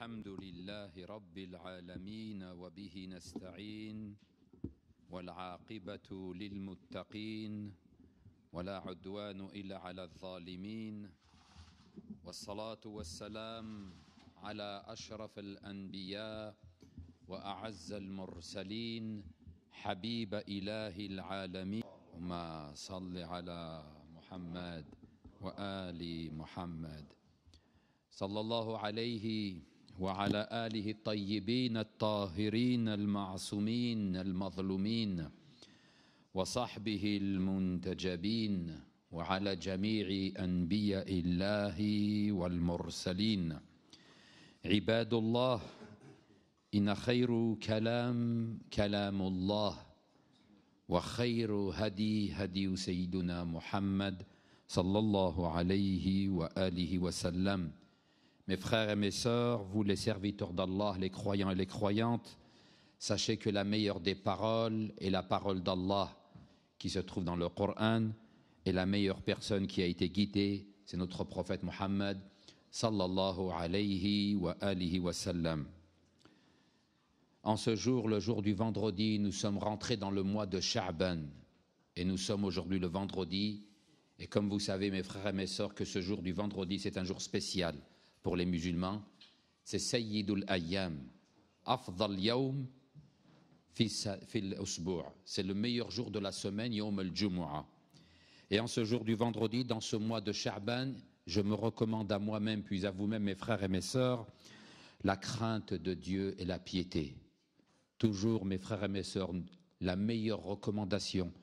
الحمد لله رب العالمين وبه نستعين والعاقبة للمتقين ولا عدوان إلا على الظالمين والصلاة والسلام على أشرف الأنبياء وأعز المرسلين حبيب إله العالمين وما صل على محمد وآل محمد صلى الله عليه وعلى آله الطيبين الطاهرين المعصومين المظلومين وصحبه المنتجبين وعلى جميع أنبياء الله والمرسلين عباد الله إن خير كلام الله وخير هدي سيدنا محمد صلى الله عليه وآله وسلم. Mes frères et mes sœurs, vous les serviteurs d'Allah, les croyants et les croyantes, sachez que la meilleure des paroles est la parole d'Allah qui se trouve dans le Coran, et la meilleure personne qui a été guidée, c'est notre prophète Muhammad sallallahu alayhi wa alihi wa sallam. En ce jour, le jour du vendredi, nous sommes rentrés dans le mois de Sha'ban, et nous sommes aujourd'hui le vendredi, et comme vous savez mes frères et mes sœurs que ce jour du vendredi c'est un jour spécial pour les musulmans, c'est Sayyidul Ayyam, Afdal Yawm fil Usbu', c'est le meilleur jour de la semaine, Yawm al-Jumu'ah. Et en ce jour du vendredi, dans ce mois de Sha'ban, je me recommande à moi-même, puis à vous-même, mes frères et mes sœurs, la crainte de Dieu et la piété. Toujours, mes frères et mes sœurs, la meilleure recommandation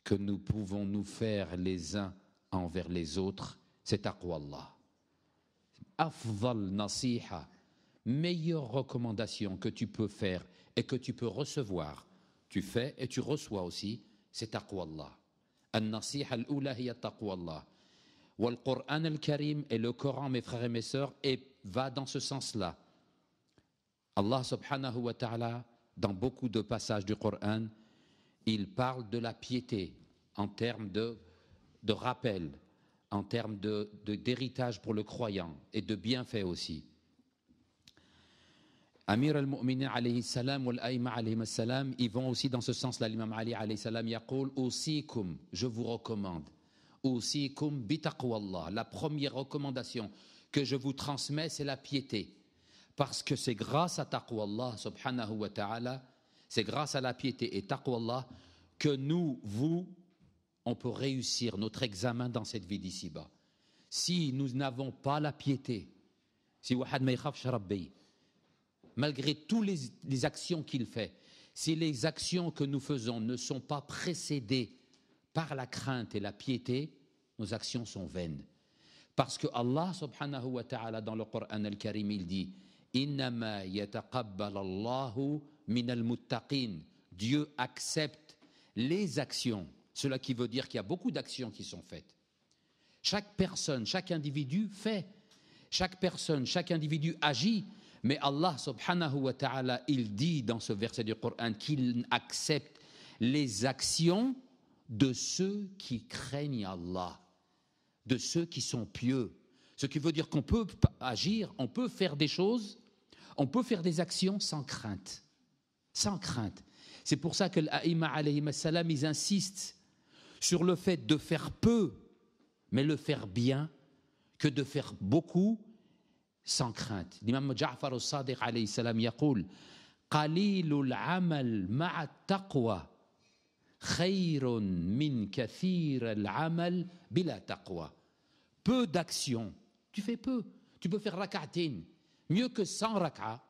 que nous pouvons nous faire les uns envers les autres, c'est taqwa Allah. Afdal nasiha, meilleure recommandation que tu peux faire et que tu peux recevoir, tu fais et tu reçois aussi, c'est taqwa Allah. An-nasiha al-ula hiya taqwa Allah. Wal Qur'an al-Karim et le Coran, mes frères et mes sœurs, va dans ce sens-là. Allah subhanahu wa ta'ala, dans beaucoup de passages du Coran, il parle de la piété en termes de rappel, en termes d'héritage pour le croyant et de bienfait aussi. Amir al-Mu'minin alayhi salam wal aïma alayhi salam, ils vont aussi dans ce sens-là. L'imam Ali alayhi salam yaqul usikum, je vous recommande, usikum bi taqwallah. La première recommandation que je vous transmets, c'est la piété. Parce que c'est grâce à taqwallah subhanahu wa ta'ala, c'est grâce à la piété et taqwallah que nous, on peut réussir notre examen dans cette vie d'ici-bas. Si nous n'avons pas la piété, si wahad ma yakhafsh rabbi, malgré toutes les actions qu'il fait, si les actions que nous faisons ne sont pas précédées par la crainte et la piété, nos actions sont vaines. Parce que Allah subhanahu wa ta'ala dans le Coran al-Karim, il dit innama yataqabbal Allahu min al-muttaqin. Dieu accepte les actions. Cela qui veut dire qu'il y a beaucoup d'actions qui sont faites. Chaque personne, chaque individu fait. Chaque personne, chaque individu agit. Mais Allah subhanahu wa ta'ala, il dit dans ce verset du Coran qu'il accepte les actions de ceux qui craignent Allah, de ceux qui sont pieux. Ce qui veut dire qu'on peut agir, on peut faire des choses, on peut faire des actions sans crainte. Sans crainte. C'est pour ça que l'Aïma alayhi salam, ils insistent sur le fait de faire peu, mais le faire bien, que de faire beaucoup sans crainte. L'imam Ja'far al-Sadiq alayhi salam yaqul qalilul amal ma'a taqwa khayrun min kathir al-amal bila taqwa. Peu d'actions, tu fais peu. Tu peux faire rak'atin, mieux que 100 rak'a.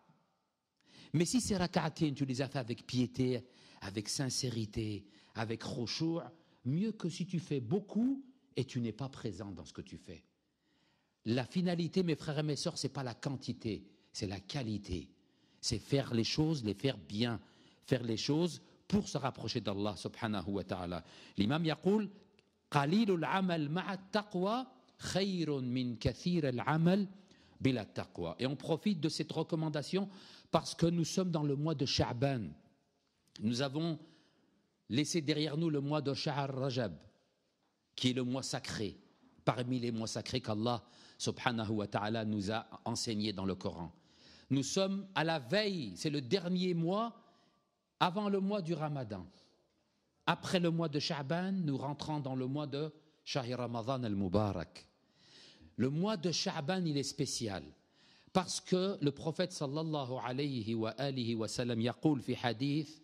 Mais si ces rak'atin, tu les as fait avec piété, avec sincérité, avec khushu', mieux que si tu fais beaucoup et tu n'es pas présent dans ce que tu fais. La finalité, mes frères et mes sœurs, ce n'est pas la quantité, c'est la qualité. C'est faire les choses, les faire bien. Faire les choses pour se rapprocher d'Allah subhanahu wa ta'ala. L'imam yaqul qalilul amal ma'a taqwa khayrun min kathir al-amal bila taqwa. Et on profite de cette recommandation parce que nous sommes dans le mois de Sha'ban. Nous avons laissé derrière nous le mois de Shahr Rajab, qui est le mois sacré, parmi les mois sacrés qu'Allah subhanahu wa ta'ala nous a enseigné dans le Coran. Nous sommes à la veille, c'est le dernier mois avant le mois du Ramadan. Après le mois de Sha'ban, nous rentrons dans le mois de Shahr Ramadan al-Mubarak. Le mois de Sha'ban, il est spécial parce que le prophète sallallahu alayhi wa alihi wa sallam yaqul fi hadith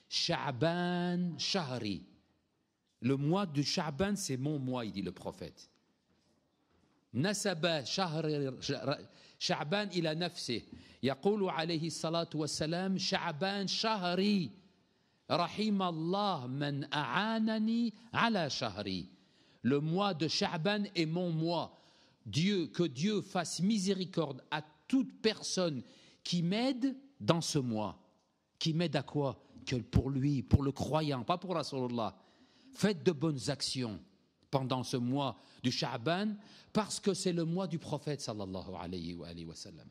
Sha'ban shahri. Le mois du Sha'ban, c'est mon mois, il dit le prophète. Nasaba Sha'ban ila nafsih. Yaqulu alayhi salatu wa salam Sha'ban shahri. Rahim Allah man a'anani ala shahri. Le mois de Sha'ban est mon mois. Que Dieu fasse miséricorde à toute personne qui m'aide dans ce mois. Qui m'aide à quoi? Que pour lui, pour le croyant, pas pour Rasulullah. Faites de bonnes actions pendant ce mois du Sha'ban parce que c'est le mois du prophète sallallahu alayhi wa sallam.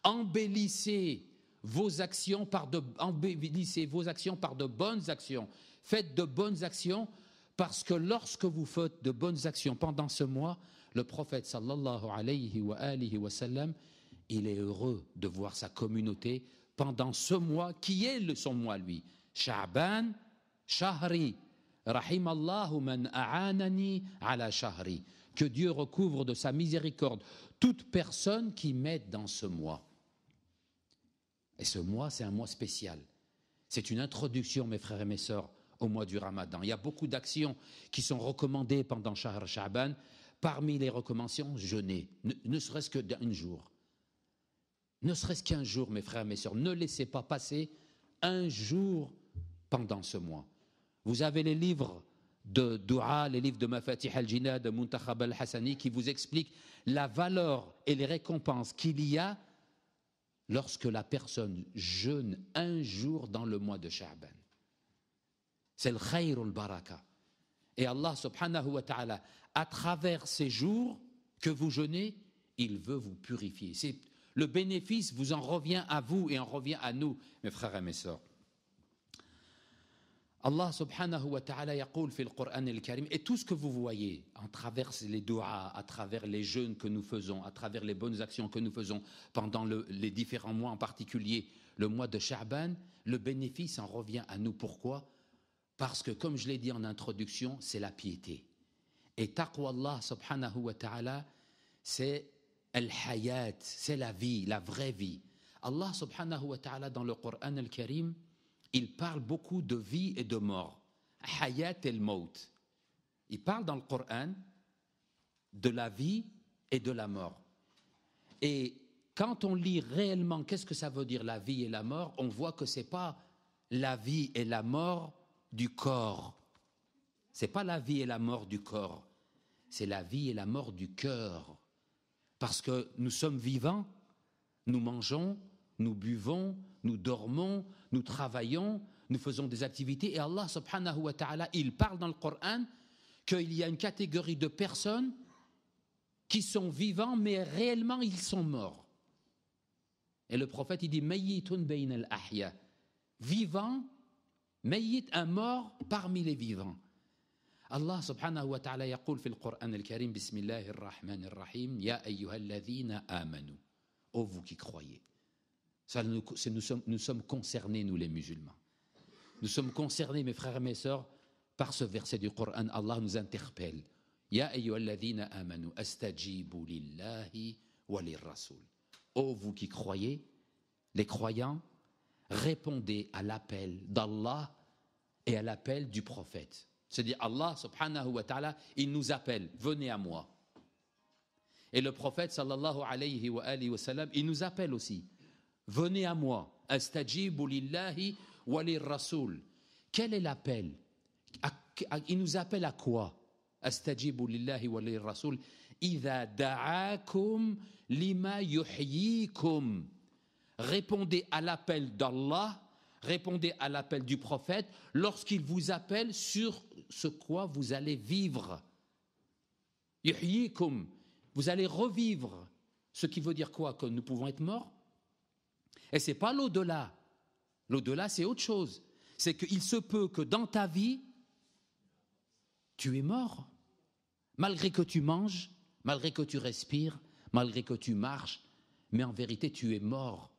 Embellissez vos actions par de bonnes actions. Faites de bonnes actions parce que lorsque vous faites de bonnes actions pendant ce mois, le prophète sallallahu alayhi wa sallam, il est heureux de voir sa communauté pendant ce mois qui est son mois lui. Sha'ban shahri. Rahimallahu man a'anani ala shahri. Que Dieu recouvre de sa miséricorde toute personne qui m'aide dans ce mois. Et ce mois, c'est un mois spécial. C'est une introduction, mes frères et mes sœurs, au mois du Ramadan. Il y a beaucoup d'actions qui sont recommandées pendant Shahr Sha'ban. Parmi les recommandations, jeûner, ne serait-ce que d'un jour. Ne serait-ce qu'un jour, mes frères et mes sœurs. Ne laissez pas passer un jour pendant ce mois. Vous avez les livres de Dua, les livres de Mafatih al-Jinad, de Muntakhab al-Hassani, qui vous expliquent la valeur et les récompenses qu'il y a lorsque la personne jeûne un jour dans le mois de Sha'ban. C'est le khayr al-baraka. Et Allah subhanahu wa ta'ala, à travers ces jours que vous jeûnez, il veut vous purifier. Le bénéfice vous en revient à vous et en revient à nous, mes frères et mes sœurs. Allah subhanahu wa ta'ala yaqul fi al-Qur'an al-Karim, et tout ce que vous voyez à travers les doigts, à travers les jeûnes que nous faisons, à travers les bonnes actions que nous faisons pendant les différents mois, en particulier le mois de Sha'ban, le bénéfice en revient à nous. Pourquoi? Parce que, comme je l'ai dit en introduction, c'est la piété. Et taqwa Allah subhanahu wa ta'ala, c'est al-hayat, c'est la vie, la vraie vie. Allah subhanahu wa ta'ala, dans le Qur'an al-Karim, il parle beaucoup de vie et de mort. Hayat el-maut. Il parle dans le Coran de la vie et de la mort. Et quand on lit réellement qu'est-ce que ça veut dire la vie et la mort, on voit que ce n'est pas la vie et la mort du corps. Ce n'est pas la vie et la mort du corps. C'est la vie et la mort du cœur. Parce que nous sommes vivants, nous mangeons, nous buvons, nous dormons, nous travaillons, nous faisons des activités. Et Allah subhanahu wa ta'ala, il parle dans le Coran qu'il y a une catégorie de personnes qui sont vivants, mais réellement ils sont morts. Et le prophète, il dit « Mayyitun bayn al-ahya » vivant, mayyit, un mort parmi les vivants. Allah subhanahu wa ta'ala yaqul fi al-Qur'an al-Karim « Bismillahir Rahmanir Rahim » « Ya ayyuhalladhina amanu » ô vous qui croyez. Ça, nous sommes concernés, nous les musulmans. Nous sommes concernés, mes frères et mes sœurs, par ce verset du Coran. Allah nous interpelle. Ya ayyuhalladhina amanu astajibu lillahi wa lirrasul. Ô vous qui croyez, les croyants, répondez à l'appel d'Allah et à l'appel du prophète. C'est-à-dire Allah subhanahu wa ta'ala, il nous appelle, venez à moi. Et le prophète sallallahu alayhi wa alihi wa sallam, il nous appelle aussi. Venez à moi. Astajibu lillahi wa lirrasul. Quel est l'appel? Il nous appelle à quoi? Astajibu lillahi wa lirrasul. Idha da'akum lima yuhyikum. Répondez à l'appel d'Allah, répondez à l'appel du prophète lorsqu'il vous appelle sur ce quoi vous allez vivre. Yuhyikum. Vous allez revivre. Ce qui veut dire quoi? Que nous pouvons être morts? Et ce n'est pas l'au-delà. L'au-delà, c'est autre chose. C'est qu'il se peut que dans ta vie, tu es mort. Malgré que tu manges, malgré que tu respires, malgré que tu marches, mais en vérité, tu es mort.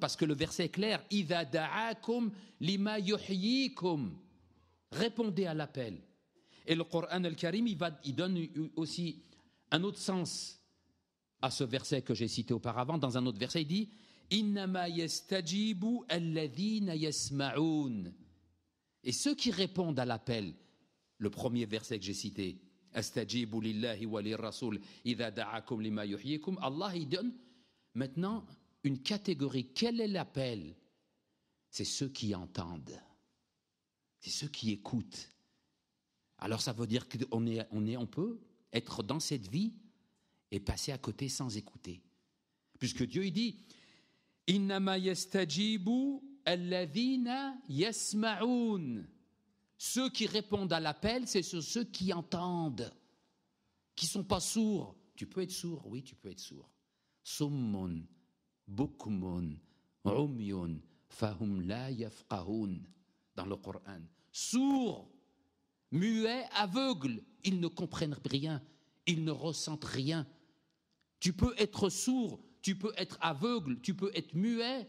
Parce que le verset est clair. إِذَا دَعَاكُمْ لِمَا يُحْيِيكُمْ. Répondez à l'appel. Et le Coran al-Karim, il donne aussi un autre sens à ce verset que j'ai cité auparavant. Dans un autre verset, il dit إِنَّمَا يَسْتَجِيبُ الَّذِينَ يَسْمَعُونَ. Et ceux qui répondent à l'appel, le premier verset que j'ai cité, أَسْتَجِيبُ لِلَّهِ وَلِلرَّسُولِ إِذَا دَعَاكُمْ لِمَا يُحْيِيكُمْ. Allah, il donne maintenant une catégorie. Quel est l'appel? C'est ceux qui entendent. C'est ceux qui écoutent. Alors ça veut dire qu'on peut être dans cette vie et passer à côté sans écouter. Puisque Dieu il dit Innama yastajibu alladhina yasma'un. Ceux qui répondent à l'appel, c'est ceux qui entendent, qui ne sont pas sourds. Tu peux être sourd, oui, tu peux être sourd. Summun, bukmun, umyun, fahum la yafqahun. Dans le Coran. Sourds, muets, aveugles, ils ne comprennent rien, ils ne ressentent rien. Tu peux être sourd, tu peux être aveugle, tu peux être muet,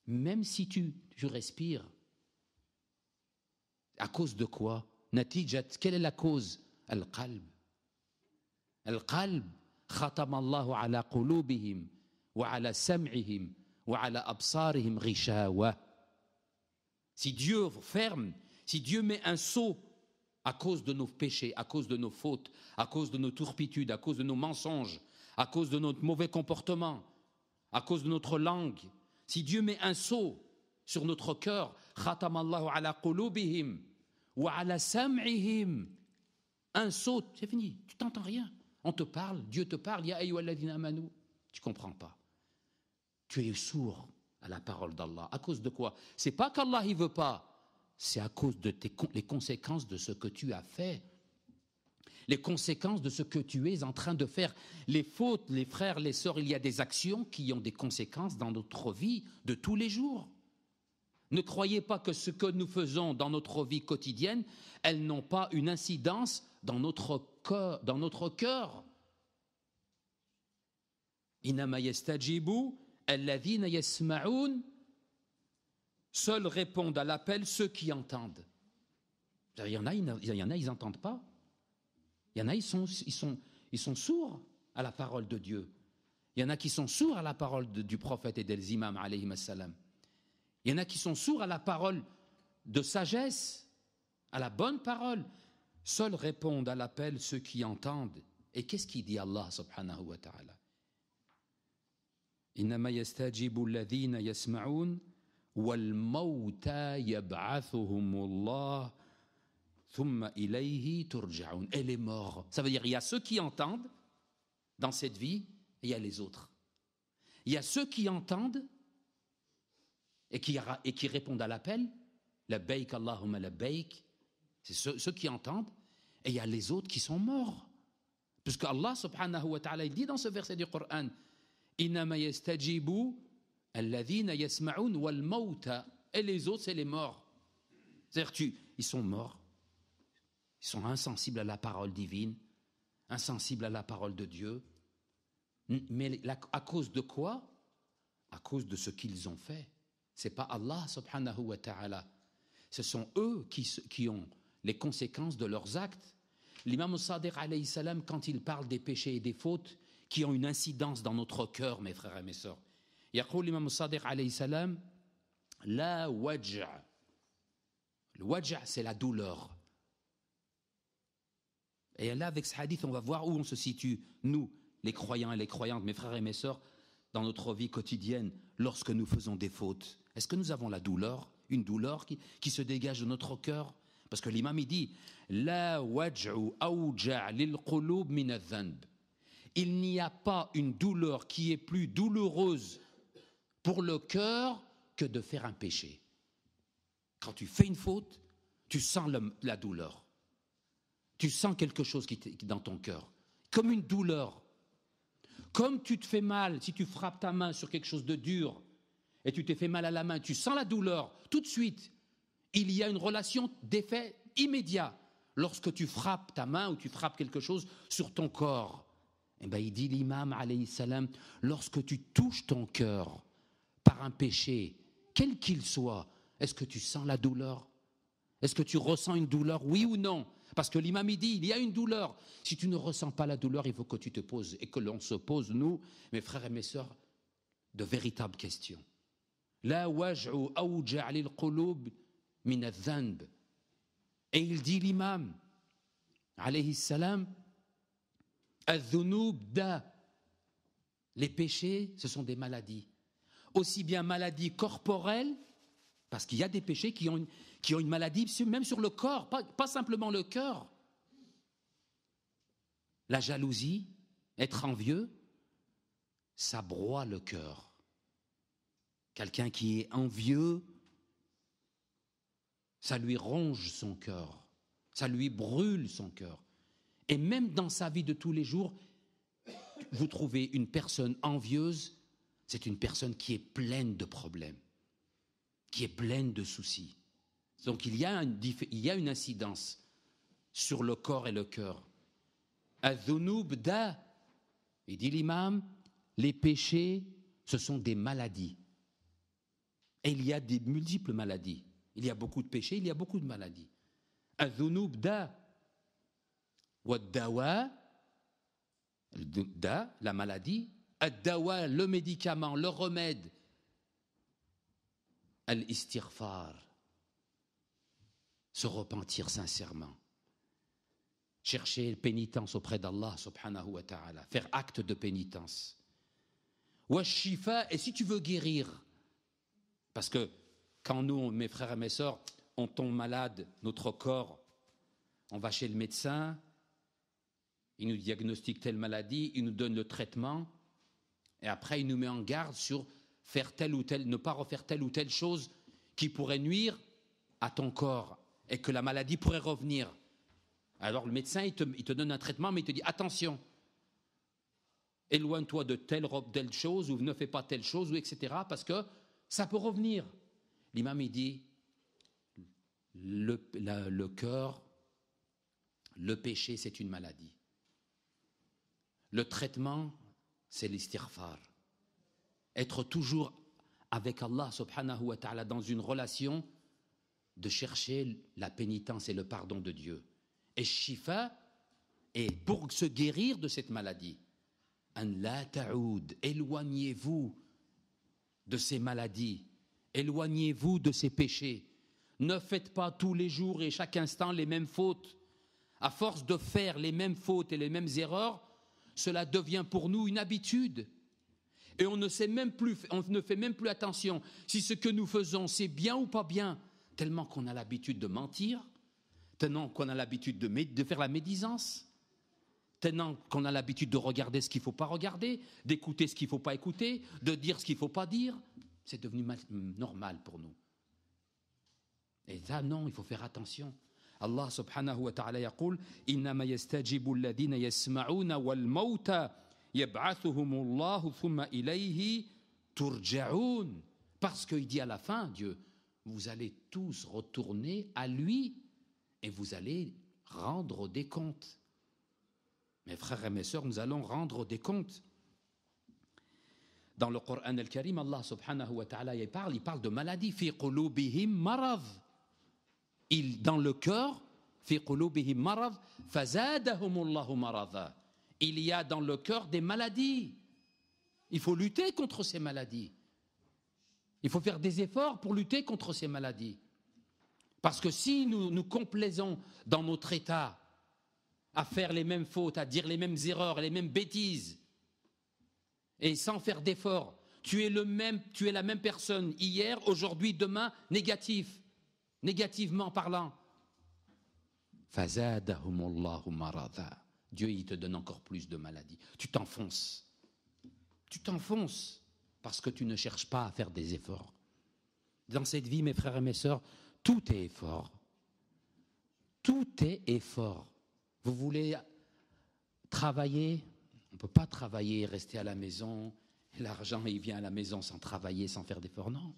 même si tu respires. À cause de quoi? Natijat, quelle est la cause? Al-qalb. Al-qalb, khatama Allahu ala qulubihim, wa ala sam'ihim, wa ala absarihim ghishawa. Si Dieu ferme, si Dieu met un sceau à cause de nos péchés, à cause de nos fautes, à cause de nos turpitudes, à cause de nos mensonges, à cause de notre mauvais comportement, à cause de notre langue, si Dieu met un sceau sur notre cœur, khatamallahu ala qulubihim wa ala sam'ihim, un sceau, c'est fini, tu t'entends rien. On te parle, Dieu te parle, ya ayyuhalladhina amanu, tu comprends pas. Tu es sourd à la parole d'Allah. À cause de quoi? C'est pas qu'Allah il veut pas, c'est à cause de les conséquences de ce que tu as fait, les conséquences de ce que tu es en train de faire. Les fautes, les frères, les sœurs, il y a des actions qui ont des conséquences dans notre vie de tous les jours. Ne croyez pas que ce que nous faisons dans notre vie quotidienne, elles n'ont pas une incidence dans notre cœur. Innama yastajibu alladhina yasma'un. Seuls répondent à l'appel ceux qui entendent. Il y en a, ils n'entendent pas. Il y en a, ils sont sourds à la parole de Dieu. Il y en a qui sont sourds à la parole du prophète et des imams, alayhim assalam. Il y en a qui sont sourds à la parole de sagesse, à la bonne parole. Seuls répondent à l'appel ceux qui entendent. Et qu'est-ce qu'il dit Allah subhanahu wa ta'ala? Innama yastajibu alladhina yasma'un wal mawta yab'athuhumullah thumma ilayhi turja'un. Et les morts. Ça veut dire il y a ceux qui entendent dans cette vie et il y a les autres. Il y a ceux qui entendent et qui répondent à l'appel, labbaik Allahumma labbaik, c'est ceux qui entendent, et il y a les autres qui sont morts. Puisque Allah subhanahu wa ta'ala, il dit dans ce verset du Coran, innama yastajibu alladhina yasma'un wal mawta, et les autres c'est les morts. C'est-à-dire ils sont morts, ils sont insensibles à la parole divine, insensibles à la parole de Dieu, mais à cause de quoi? À cause de ce qu'ils ont fait. Ce n'est pas Allah subhanahu wa ta'ala. Ce sont eux qui ont les conséquences de leurs actes. L'imam Sadiq alayhi salam, quand il parle des péchés et des fautes qui ont une incidence dans notre cœur, mes frères et mes sœurs, yaqul l'imam Sadiq alayhi salam, la waj'a. Le waj'a, c'est la douleur. Et là, avec ce hadith, on va voir où on se situe, nous, les croyants et les croyantes, mes frères et mes sœurs, dans notre vie quotidienne, lorsque nous faisons des fautes. Est-ce que nous avons la douleur, une douleur qui se dégage de notre cœur? Parce que l'imam il dit la waj'u awja' lil qulub min adh-dhanb. Il n'y a pas une douleur qui est plus douloureuse pour le cœur que de faire un péché. Quand tu fais une faute, tu sens la douleur. Tu sens quelque chose qui dans ton cœur, comme une douleur. Comme tu te fais mal, si tu frappes ta main sur quelque chose de dur et tu t'es fait mal à la main, tu sens la douleur tout de suite. Il y a une relation d'effet immédiat. lorsque tu frappes ta main ou tu frappes quelque chose sur ton corps. Eh bien, il dit l'imam, alayhi salam, lorsque tu touches ton cœur par un péché, quel qu'il soit, est-ce que tu sens la douleur? Est-ce que tu ressens une douleur, oui ou non? Parce que l'imam, il dit, il y a une douleur. Si tu ne ressens pas la douleur, il faut que tu te poses et que l'on se pose, nous, mes frères et mes sœurs, de véritables questions. La waj'u awja' lil qulub min adh-dhanb. Et il dit l'imam, alayhi salam, adh-dhunub da. Les péchés, ce sont des maladies. Aussi bien maladies corporelles, parce qu'il y a des péchés qui ont une maladie, même sur le corps, pas simplement le cœur. La jalousie, être envieux, ça broie le cœur. Quelqu'un qui est envieux, ça lui ronge son cœur, ça lui brûle son cœur. Et même dans sa vie de tous les jours, vous trouvez une personne envieuse, c'est une personne qui est pleine de problèmes, qui est pleine de soucis. Donc il y a une incidence sur le corps et le cœur. Adh-dhunub da, il dit l'imam, les péchés, ce sont des maladies. Et il y a des multiples maladies. Il y a beaucoup de péchés, il y a beaucoup de maladies. Adh-dhunub da, wad-dawa, da, la maladie, ad-dawa, le médicament, le remède, al-istighfar, se repentir sincèrement, chercher pénitence auprès d'Allah subhanahu wa ta'ala, faire acte de pénitence. Wa shifa, et si tu veux guérir, parce que quand nous, mes frères et mes sœurs, on tombe malade, notre corps, on va chez le médecin, il nous diagnostique telle maladie, il nous donne le traitement, et après il nous met en garde sur faire telle ou telle, ne pas refaire telle ou telle chose qui pourrait nuire à ton corps et que la maladie pourrait revenir. Alors le médecin, il te donne un traitement, mais il te dit attention, éloigne-toi de telle chose ou ne fais pas telle chose, ou etc. parce que ça peut revenir. L'imam, il dit le cœur, le péché, c'est une maladie. Le traitement, c'est l'istighfar. Être toujours avec Allah subhanahu wa ta'ala dans une relation de chercher la pénitence et le pardon de Dieu. Et shifa, et pour se guérir de cette maladie, an la ta'oud, éloignez-vous de ces maladies, éloignez-vous de ces péchés. Ne faites pas tous les jours et chaque instant les mêmes fautes. À force de faire les mêmes fautes et les mêmes erreurs, cela devient pour nous une habitude. Et on ne fait même plus attention si ce que nous faisons c'est bien ou pas bien, tellement qu'on a l'habitude de mentir, tellement qu'on a l'habitude de faire la médisance, tellement qu'on a l'habitude de regarder ce qu'il ne faut pas regarder, d'écouter ce qu'il ne faut pas écouter, de dire ce qu'il ne faut pas dire. C'est devenu normal pour nous. Et ça, non, il faut faire attention. Allah subhanahu wa ta'ala yaqul innama yastajibu alladhina yasma'una wal mauta yab'athuhumullahu thumma ilayhi turja'un. Parce qu'il dit à la fin, Dieu, vous allez tous retourner à lui et vous allez rendre des comptes. Mes frères et mes sœurs, nous allons rendre des comptes. Dans le Coran al-Karim, Allah subhanahu wa ta'ala il parle de maladie. Fi qulubihim marad. Dans le cœur, fi qulubihim marad, fazadahumullahu marada. Il y a dans le cœur des maladies. Il faut lutter contre ces maladies. Il faut faire des efforts pour lutter contre ces maladies. Parce que si nous complaisons dans notre état à faire les mêmes fautes, à dire les mêmes erreurs, les mêmes bêtises, et sans faire d'efforts, tu es la même personne hier, aujourd'hui, demain, négativement parlant. Fazadahumullahu marada. Dieu, il te donne encore plus de maladies. Tu t'enfonces parce que tu ne cherches pas à faire des efforts. Dans cette vie, mes frères et mes sœurs, tout est effort. Tout est effort. Vous voulez travailler? On ne peut pas travailler et rester à la maison. L'argent, il vient à la maison sans travailler, sans faire d'efforts. Non.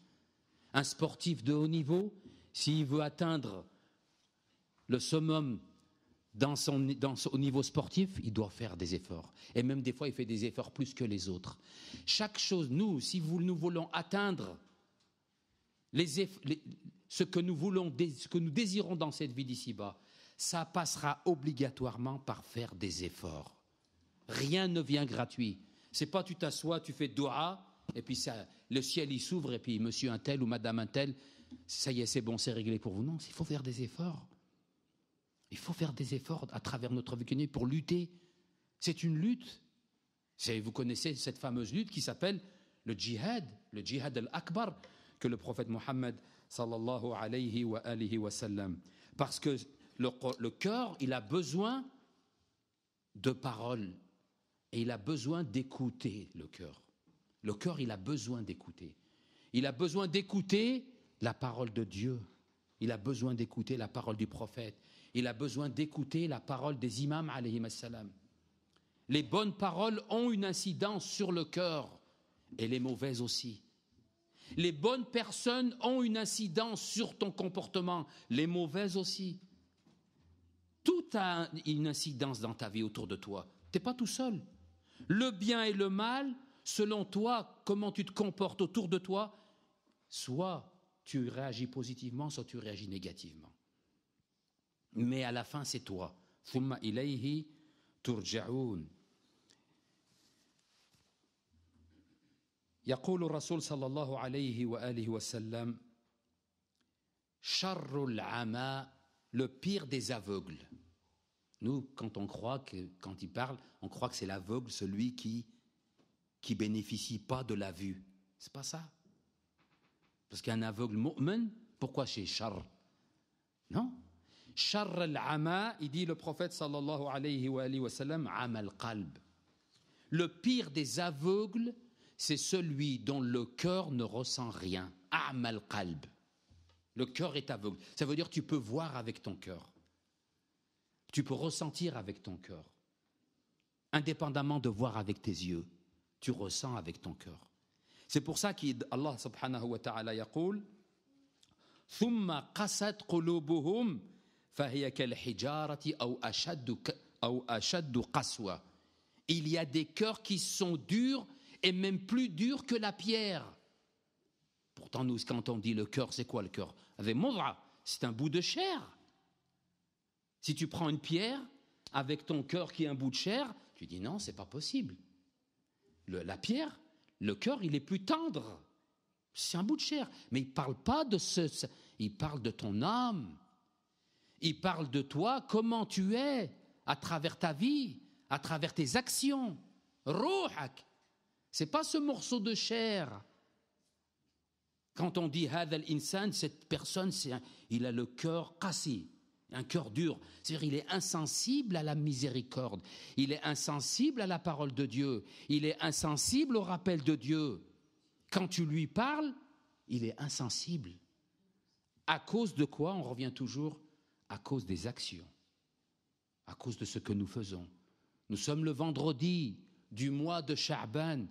Un sportif de haut niveau, s'il veut atteindre le summum Au niveau sportif, il doit faire des efforts. Et même des fois, il fait des efforts plus que les autres. Chaque chose, nous, si nous voulons atteindre ce que nous désirons dans cette vie d'ici-bas, ça passera obligatoirement par faire des efforts. Rien ne vient gratuit. C'est pas tu t'assois, tu fais doua, et puis le ciel il s'ouvre, et puis monsieur un tel ou madame un tel, ça y est, c'est bon, c'est réglé pour vous. Non, il faut faire des efforts. Il faut faire des efforts à travers notre vie pour lutter. C'est une lutte. Vous connaissez cette fameuse lutte qui s'appelle le djihad al-akbar, que le prophète Mohammed sallallahu alayhi wa sallam. Parce que le cœur, il a besoin de paroles et il a besoin d'écouter le cœur. Le cœur, il a besoin d'écouter. Il a besoin d'écouter la parole de Dieu. Il a besoin d'écouter la parole du prophète. Il a besoin d'écouter la parole des imams alayhim assalam. Les bonnes paroles ont une incidence sur le cœur et les mauvaises aussi. Les bonnes personnes ont une incidence sur ton comportement, les mauvaises aussi. Tout a une incidence dans ta vie autour de toi. Tu n'es pas tout seul. Le bien et le mal, selon toi, comment tu te comportes autour de toi, soit tu réagis positivement, soit tu réagis négativement. Mais à la fin, c'est toi. ثم إليه ترجعون. يقول الرسول صلى الله عليه وآله وسلم شر العمى, le pire des aveugles. Nous, quand il parle, on croit que c'est l'aveugle, celui qui bénéficie pas de la vue. C'est pas ça. Parce qu'un aveugle mu'min, pourquoi c'est char? Non. Char al-ama, il dit le prophète sallallahu alayhi wa sallam, amal qalb. Le pire des aveugles, c'est celui dont le cœur ne ressent rien. Amal qalb. Le cœur est aveugle. Ça veut dire que tu peux voir avec ton cœur. Tu peux ressentir avec ton cœur. Indépendamment de voir avec tes yeux, tu ressens avec ton cœur. C'est pour ça qu'Allah subhanahu wa ta'ala yaqul ثم قست قلوبهم فهي كالحجارة أو أشد قسوة. Il y a des cœurs qui sont durs et même plus durs que la pierre. Pourtant, nous, quand on dit le cœur, c'est quoi le cœur? C'est un bout de chair. Si tu prends une pierre avec ton cœur qui est un bout de chair, tu dis non, c'est pas possible. La pierre, le cœur, il est plus tendre. C'est un bout de chair. Mais il ne parle pas de il parle de ton âme. Il parle de toi, comment tu es, à travers ta vie, à travers tes actions. Ruhak. C'est pas ce morceau de chair. Quand on dit hadha al-insan, cette personne, il a le cœur qasi, un cœur dur. C'est-à-dire il est insensible à la miséricorde. Il est insensible à la parole de Dieu. Il est insensible au rappel de Dieu. Quand tu lui parles, il est insensible. À cause de quoi? On revient toujours à cause des actions, à cause de ce que nous faisons. Nous sommes le vendredi du mois de Sha'ban.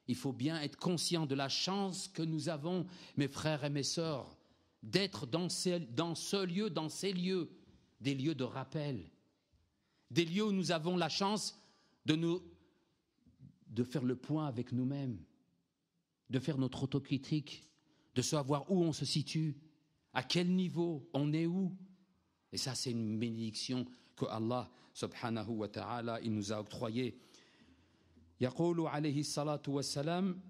Il faut bien être conscient de la chance que nous avons, mes frères et mes sœurs, d'être dans ces lieux, des lieux de rappel, des lieux où nous avons la chance de faire le point avec nous-mêmes, de faire notre autocritique, de savoir où on se situe, à quel niveau, on est où. Et ça, c'est une bénédiction que Allah subhanahu wa ta'ala, il nous a octroyée. يقول عليه الصلاة والسلام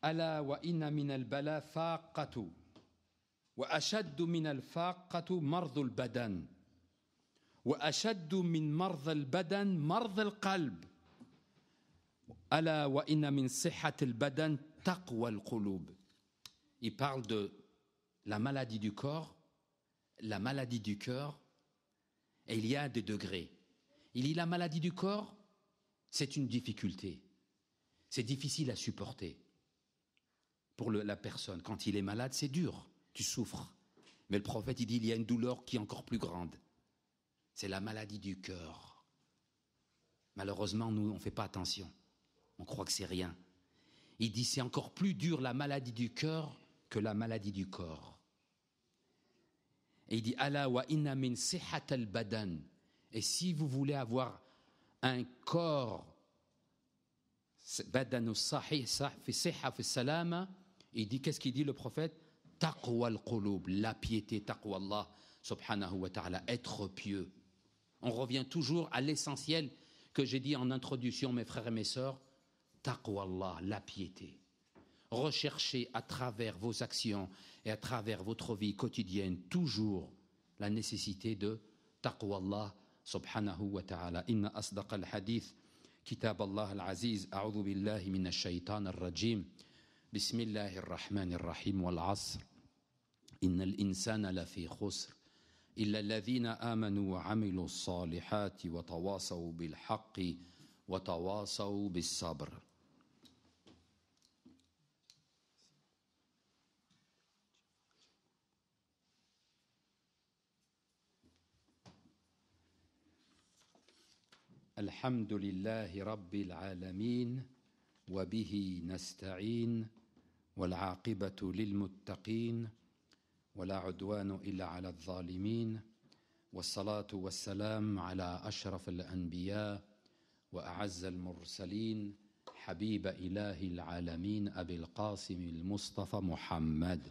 ألا وإن من البلاء فاقة وأشد من الفاقة مرض البدن وأشد من مرض البدن مرض القلب ألا وإن من صحة البدن تقوى القلوب. Il parle de la maladie du corps, la maladie du cœur, et il y a des degrés. Il dit la maladie du corps, c'est une difficulté. C'est difficile à supporter. Pour la personne, quand il est malade, c'est dur, tu souffres. Mais le prophète, il dit, il y a une douleur qui est encore plus grande. C'est la maladie du cœur. Malheureusement, nous, on ne fait pas attention. On croit que c'est rien. Il dit, c'est encore plus dur la maladie du cœur que la maladie du corps. Et il dit Ala wa inna min sihat al-badan. Et si vous voulez avoir un corps, badanu sahih, fi siha fi salama, il dit, qu'est-ce qu'il dit le prophète? Taqwa al-qulub, la piété, taqwa Allah subhanahu wa ta'ala, être pieux. On revient toujours à l'essentiel que j'ai dit en introduction, mes frères et mes sœurs, taqwa Allah, la piété. Recherchez à travers vos actions et à travers votre vie quotidienne toujours la nécessité de taqwa Allah subhanahu wa ta'ala. Inna asdaq al-hadith kitab Allah al-aziz, a'udhu billahi minash shaytan ar-rajim, bismillahir rahmanir rahim, wal asr, innal insana lafi khusr, illa alladhina amanu wa amilu s-salihati wa tawasaw bil haqqi wa tawasaw bis sabr. الحمد لله رب العالمين وبه نستعين والعاقبة للمتقين ولا عدوان إلا على الظالمين والصلاة والسلام على أشرف الأنبياء وأعز المرسلين حبيب إله العالمين أبي القاسم المصطفى محمد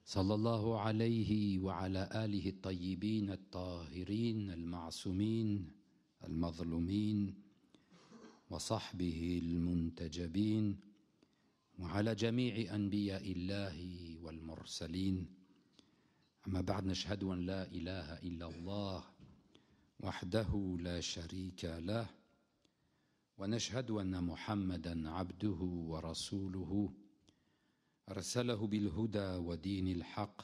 صلى الله عليه وعلى آله الطيبين الطاهرين المعصومين المظلومين وصحبه المنتجبين وعلى جميع أنبياء الله والمرسلين. أما بعد، نشهد أن لا إله إلا الله وحده لا شريك له ونشهد أن محمدًا عبده ورسوله أرسله بالهدى ودين الحق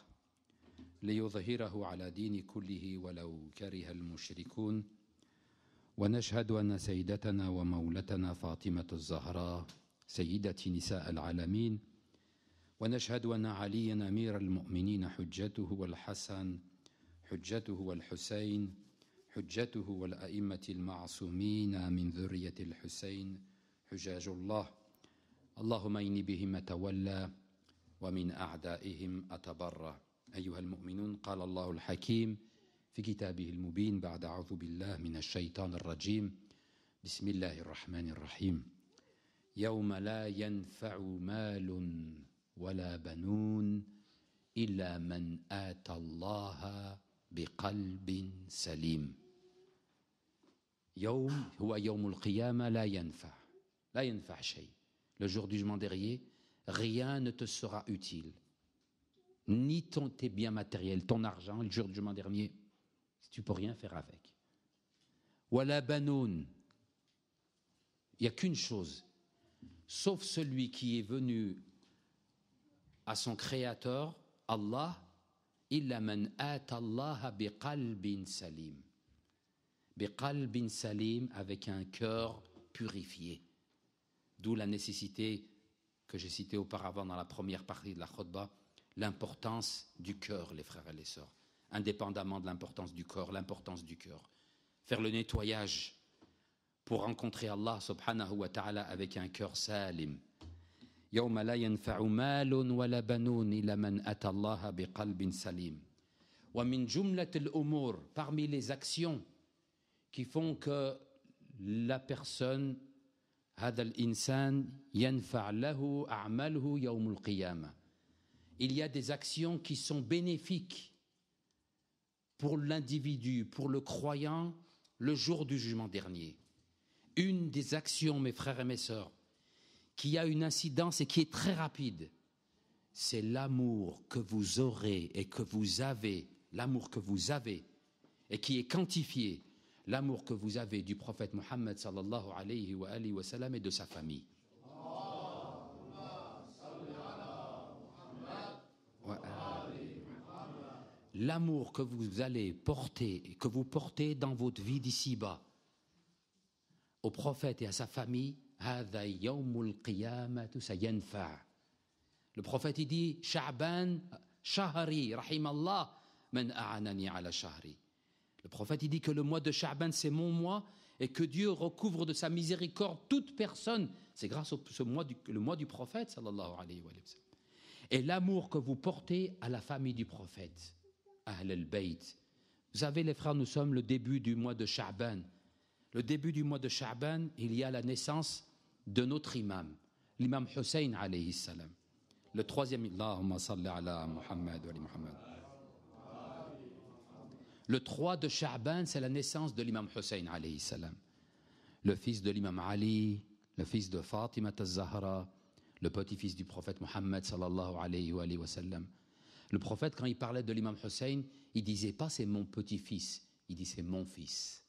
ليظهره على دين كله ولو كره المشركون. ونشهد أن سيدتنا ومولتنا فاطمة الزهراء سيدة نساء العالمين، ونشهد أن عليا أمير المؤمنين حجته، والحسن حجته، والحسين حجته، والأئمة المعصومين من ذرية الحسين حجاج الله. اللهم إني بهم أتولى ومن أعدائهم أتبرأ. أيها المؤمنون، قال الله الحكيم في كتابه المبين بعد أعوذ بالله من الشيطان الرجيم، بسم الله الرحمن الرحيم، يوم لا ينفع مال ولا بنون إلا من آتى الله بقلب سليم. يوم هو يوم القيامة، لا ينفع شيء. Le jour du jugement dernier, rien ne te sera utile, ni tes biens matériels, ton argent. Le jour du jugement dernier, tu ne peux rien faire avec. Wala banoun, il n'y a qu'une chose, sauf celui qui est venu à son créateur, Allah, illa man ata Allah biqalbin salim. Biqalbin salim, avec un cœur purifié. D'où la nécessité que j'ai citée auparavant dans la première partie de la khutbah, l'importance du cœur, les frères et les sœurs. Indépendamment de l'importance du corps, l'importance du cœur. Faire le nettoyage pour rencontrer Allah subhanahu wa ta'ala avec un cœur salim. Yawma la yanfa'u malun wala banoun illa man ata Allah biqalbin salim. Wa min jumlat al-umur, parmi les actions qui font que la personne, هذا الإنسان ينفع له أعماله يوم القيامة. Il y a des actions qui sont bénéfiques pour l'individu, pour le croyant, le jour du jugement dernier. Une des actions, mes frères et mes sœurs, qui a une incidence et qui est très rapide, c'est l'amour que vous aurez et que vous avez, l'amour que vous avez et qui est quantifié, l'amour que vous avez du prophète Mohammed sallallahu alayhi wa alihi wa sallam et de sa famille. L'amour que vous allez porter et que vous portez dans votre vie d'ici-bas au prophète et à sa famille, هذا يوم القيامة سينفع. Le prophète il dit Sha'ban shahri rahimallah man a'anani ala shahri. Le prophète il dit que le mois de Sha'ban c'est mon mois et que Dieu recouvre de sa miséricorde toute personne. C'est grâce au le mois du prophète, sallallahu alayhi wa sallam. Et l'amour que vous portez à la famille du prophète, Ahl al-Bayt. Vous savez, les frères, nous sommes le début du mois de Sha'ban. Le début du mois de Sha'ban, il y a la naissance de notre imam, l'imam Hussein alayhi salam. Le troisième, Allahumma salli ala Muhammad wa ali Muhammad. Le 3 de Sha'ban, c'est la naissance de l'imam Hussein alayhi salam. Le fils de l'imam Ali, le fils de Fatima az-Zahra, le petit-fils du prophète Mohammed sallallahu alayhi wa sallam. Le prophète, quand il parlait de l'imam Hussein, il ne disait pas c'est mon petit-fils, il dit c'est mon fils.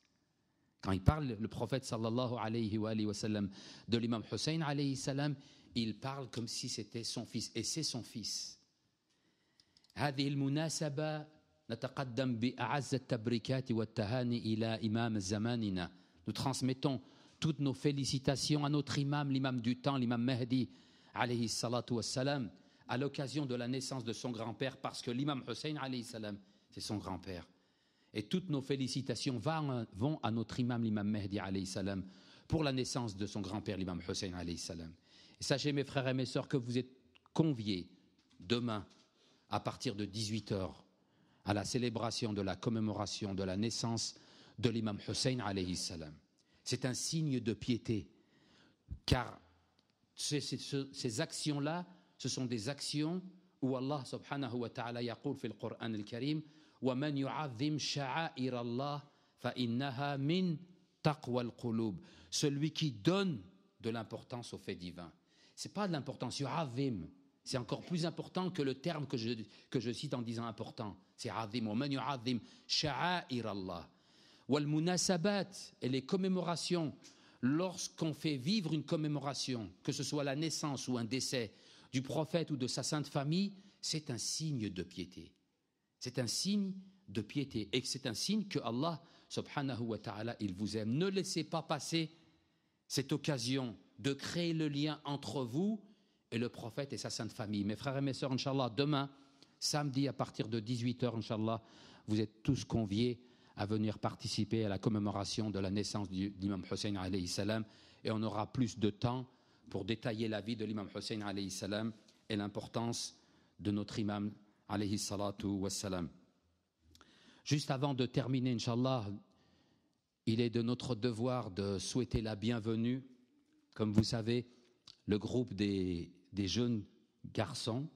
Quand il parle, le prophète sallallahu alayhi wa sallam, de l'imam Hussein alayhi salam, il parle comme si c'était son fils, et c'est son fils. هذه المناسبة نتقدم بأعز التبريكات والتهاني إلى إمام زماننا. Nous transmettons toutes nos félicitations à notre imam, l'imam du temps, l'imam Mahdi alayhi salatu wassalam, à l'occasion de la naissance de son grand-père, parce que l'imam Hussein alayhi salam, c'est son grand-père. Et toutes nos félicitations vont à notre imam, l'imam Mahdi alayhi salam, pour la naissance de son grand-père, l'imam Hussein alayhi salam. Et sachez, mes frères et mes sœurs, que vous êtes conviés demain, à partir de 18h, à la célébration de la commémoration de la naissance de l'imam Hussein alayhi salam. C'est un signe de piété, car ces actions-là, ce sont des actions où Allah subhanahu wa ta'ala yaqul fi al-Qur'an al-Karim وَمَنْ يُعَظِّمْ شَعَائِرَ اللَّهِ فَإِنَّهَا مِنْ تَقْوَى الْقُلُوبِ. Celui qui donne de l'importance aux faits divins. Ce n'est pas de l'importance, yu'azzim. C'est encore plus important que le terme que je cite en disant important. C'est azim. وَمَنْ يُعَظِّمْ شَعَائِرَ اللَّهِ. وَالْمُنَاسَبَاتِ, et les commémorations. Lorsqu'on fait vivre une commémoration, que ce soit la naissance ou un décès du prophète ou de sa sainte famille, c'est un signe de piété. C'est un signe de piété et c'est un signe que Allah subhanahu wa ta'ala, il vous aime. Ne laissez pas passer cette occasion de créer le lien entre vous et le prophète et sa sainte famille. Mes frères et mes sœurs, Inch'Allah, demain, samedi à partir de 18h, Inch'Allah, vous êtes tous conviés à venir participer à la commémoration de la naissance de l'imam Hussein alayhi salam, et on aura plus de temps pour détailler la vie de l'imam Hussein alayhi salam et l'importance de notre imam alayhi salatu wassalam. Juste avant de terminer, Inch'Allah, il est de notre devoir de souhaiter la bienvenue, comme vous savez, le groupe des jeunes garçons